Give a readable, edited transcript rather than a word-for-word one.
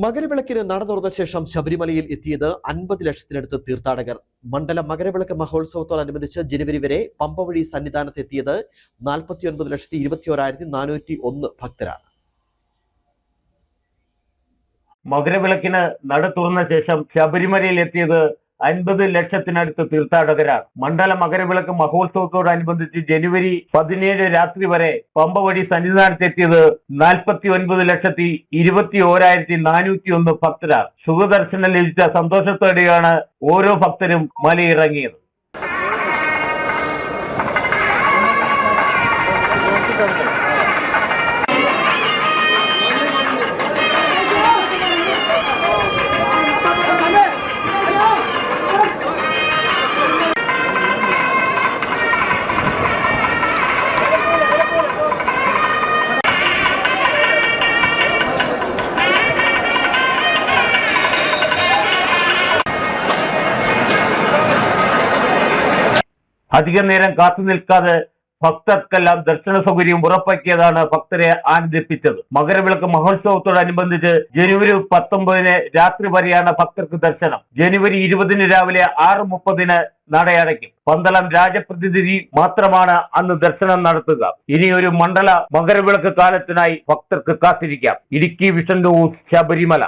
മകരവിളക്കിന് നട തുറന്ന ശേഷം ശബരിമലയിൽ എത്തിയത് 50 ലക്ഷത്തിനടുത്ത് തീർത്ഥാടകർ. മണ്ഡല മകരവിളക്ക് മഹോത്സവത്തോടനുബന്ധിച്ച് ജനുവരി വരെ പമ്പ വഴി സന്നിധാനത്തെത്തിയത് 49,21,401 ഭക്തരാണ്. മകരവിളക്കിന് നട തുറന്ന ശേഷം ശബരിമലയിൽ എത്തിയത് 50 ലക്ഷത്തിനടുത്ത് തീർത്ഥാടകരാണ്. മണ്ഡല മകരവിളക്ക് മഹോത്സവത്തോടനുബന്ധിച്ച് ജനുവരി 17 രാത്രി വരെ പമ്പ വഴി സന്നിധാനത്തെത്തിയത് 49,21,401 ഭക്തരാണ്. സുഖദർശനം ലഭിച്ച സന്തോഷത്തോടെയാണ് ഓരോ ഭക്തരും മലയിറങ്ങിയത്. അധിക നേരം കാത്തു നിൽക്കാതെ ഭക്തർക്കെല്ലാം ദർശന സൗകര്യം ഉറപ്പാക്കിയതാണ് ഭക്തരെ ആനന്ദിപ്പിച്ചത്. മകരവിളക്ക് മഹോത്സവത്തോടനുബന്ധിച്ച് ജനുവരി 19 രാത്രി വരെയാണ് ഭക്തർക്ക് ദർശനം. ജനുവരി 20 രാവിലെ 6:30 നടയടയ്ക്കും. പന്തളം രാജപ്രതിനിധി മാത്രമാണ് അന്ന് ദർശനം നടത്തുക. ഇനിയൊരു മണ്ഡല മകരവിളക്ക് കാലത്തിനായി ഭക്തർക്ക് കാത്തിരിക്കാം. Idukki vision news, Sabarimala.